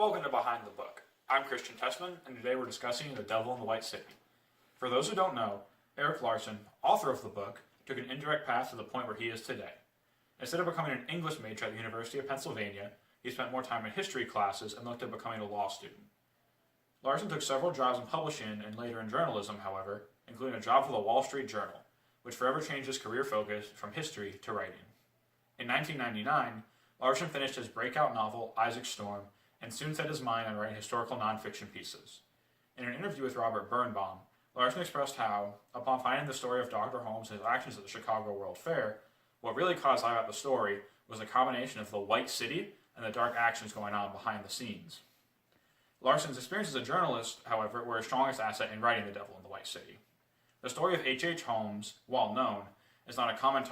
Welcome to Behind the Book. I'm Christian Tessman, and today we're discussing The Devil in the White City. For those who don't know, Erik Larson, author of the book, took an indirect path to the point where he is today. Instead of becoming an English major at the University of Pennsylvania, he spent more time in history classes and looked at becoming a law student. Larson took several jobs in publishing and later in journalism, however, including a job for the Wall Street Journal, which forever changed his career focus from history to writing. In 1999, Larson finished his breakout novel, Isaac Storm, and soon set his mind on writing historical nonfiction pieces. In an interview with Robert Birnbaum, Larson expressed how, upon finding the story of Dr. Holmes and his actions at the Chicago World Fair, what really caught his eye about the story was a combination of the White City and the dark actions going on behind the scenes. Larson's experience as a journalist, however, were his strongest asset in writing The Devil in the White City. The story of H.H. Holmes, while known, is not a common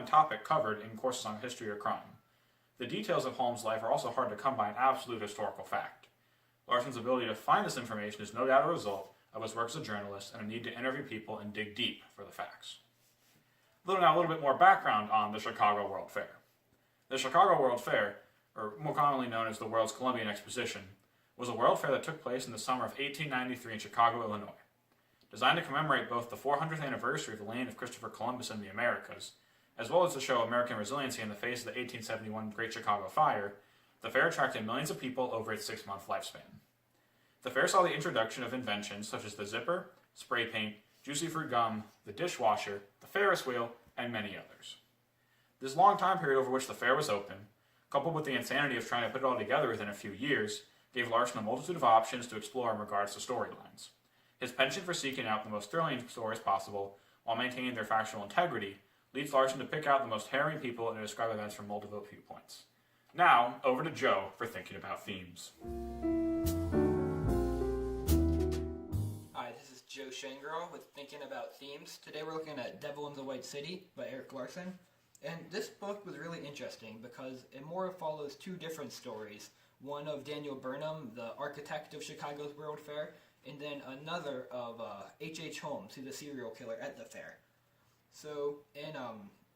topic covered in courses on history or crime. The details of Holmes' life are also hard to come by an absolute historical fact. Larson's ability to find this information is no doubt a result of his work as a journalist and a need to interview people and dig deep for the facts. A little bit more background on the Chicago World Fair. The Chicago World Fair, or more commonly known as the World's Columbian Exposition, was a world fair that took place in the summer of 1893 in Chicago, Illinois. Designed to commemorate both the 400th anniversary of the landing of Christopher Columbus in the Americas, as well as to show American resiliency in the face of the 1871 Great Chicago Fire, the fair attracted millions of people over its 6-month lifespan. The fair saw the introduction of inventions such as the zipper, spray paint, juicy fruit gum, the dishwasher, the Ferris wheel, and many others. This long time period over which the fair was open, coupled with the insanity of trying to put it all together within a few years, gave Larson a multitude of options to explore in regards to storylines. His penchant for seeking out the most thrilling stories possible while maintaining their factual integrity leads Larson to pick out the most harrowing people and to describe events from multiple viewpoints. Now, over to Joe for thinking about themes. Hi, this is Joe Shangraw with Thinking About Themes. Today we're looking at Devil in the White City by Erik Larson. And this book was really interesting because it more follows two different stories. One of Daniel Burnham, the architect of Chicago's World Fair, and then another of H.H. Holmes, who's the serial killer at the fair. So, in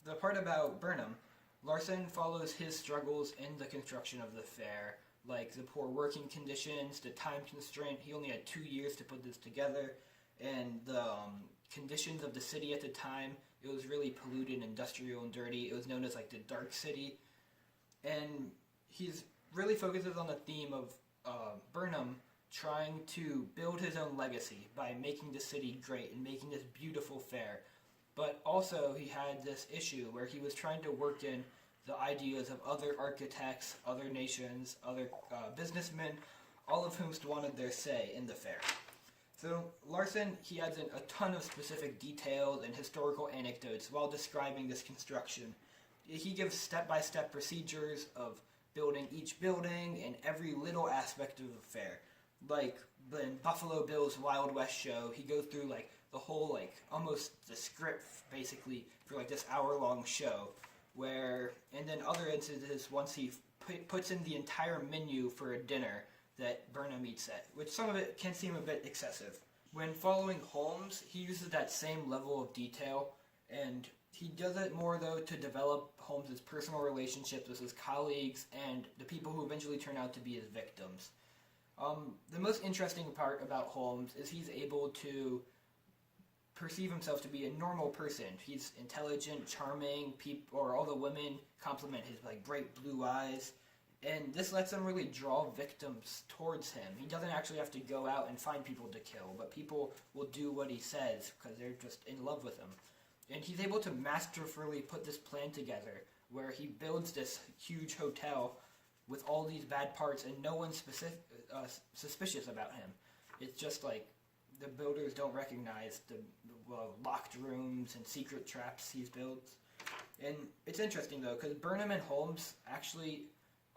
the part about Burnham, Larson follows his struggles in the construction of the fair, like the poor working conditions, the time constraint. He only had 2 years to put this together, and the conditions of the city at the time. It was really polluted, industrial, and dirty. It was known as like the Dark City, and he's really focuses on the theme of Burnham trying to build his own legacy by making the city great and making this beautiful fair. But also he had this issue where he was trying to work in the ideas of other architects, other nations, other businessmen, all of whom wanted their say in the fair. So Larson, he adds in a ton of specific details and historical anecdotes while describing this construction. He gives step-by-step procedures of building each building and every little aspect of the fair. Like in Buffalo Bill's Wild West show, he goes through like the whole, like almost the script basically for like this hour-long show. Where, and then other instances, once he puts in the entire menu for a dinner that Burnham eats at, which some of it can seem a bit excessive. When following Holmes, he uses that same level of detail, and he does it more though to develop Holmes' personal relationships with his colleagues and the people who eventually turn out to be his victims. The most interesting part about Holmes is he's able to perceive himself to be a normal person. He's intelligent, charming, or all the women compliment his like bright blue eyes, and this lets him really draw victims towards him. He doesn't actually have to go out and find people to kill, but people will do what he says because they're just in love with him. And he's able to masterfully put this plan together where he builds this huge hotel with all these bad parts and no one's suspicious about him. It's just like the builders don't recognize the locked rooms and secret traps he builds. And it's interesting though, because Burnham and Holmes actually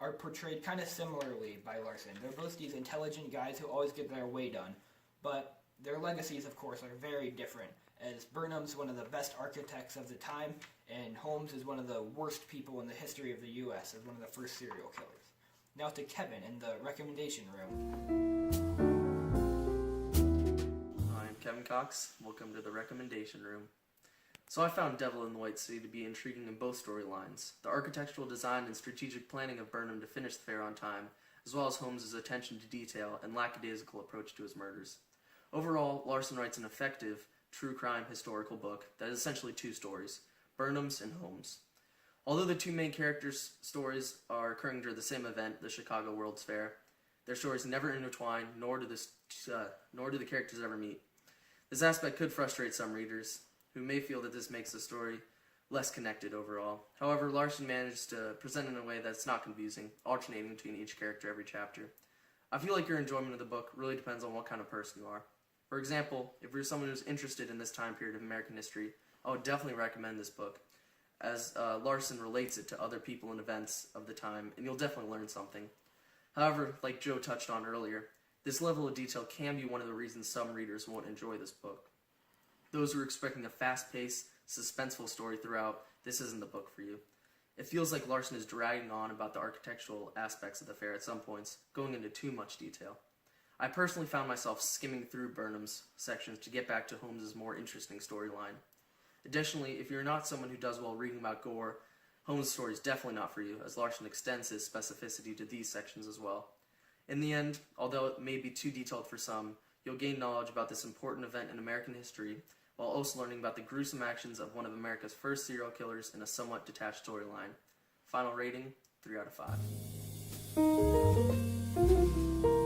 are portrayed kind of similarly by Larson. They're both these intelligent guys who always get their way done, but their legacies, of course, are very different, as Burnham's one of the best architects of the time, and Holmes is one of the worst people in the history of the U.S., as one of the first serial killers. Now to Kevin in the recommendation room. I'm Kevin Cox. Welcome to the recommendation room. So I found Devil in the White City to be intriguing in both storylines. The architectural design and strategic planning of Burnham to finish the fair on time, as well as Holmes' attention to detail and lackadaisical approach to his murders. Overall, Larson writes an effective, true crime historical book that is essentially two stories, Burnham's and Holmes. Although the two main characters' stories are occurring during the same event, the Chicago World's Fair, their stories never intertwine, nor do the characters ever meet. This aspect could frustrate some readers, who may feel that this makes the story less connected overall. However, Larson managed to present it in a way that's not confusing, alternating between each character every chapter. I feel like your enjoyment of the book really depends on what kind of person you are. For example, if you're someone who's interested in this time period of American history, I would definitely recommend this book, as Larson relates it to other people and events of the time, and you'll definitely learn something. However, like Joe touched on earlier, this level of detail can be one of the reasons some readers won't enjoy this book. Those who are expecting a fast-paced, suspenseful story throughout, this isn't the book for you. It feels like Larson is dragging on about the architectural aspects of the fair at some points, going into too much detail. I personally found myself skimming through Burnham's sections to get back to Holmes' more interesting storyline. Additionally, if you're not someone who does well reading about gore, Holmes' story is definitely not for you, as Larson extends his specificity to these sections as well. In the end, although it may be too detailed for some, you'll gain knowledge about this important event in American history, while also learning about the gruesome actions of one of America's first serial killers in a somewhat detached storyline. Final rating, 3 out of 5.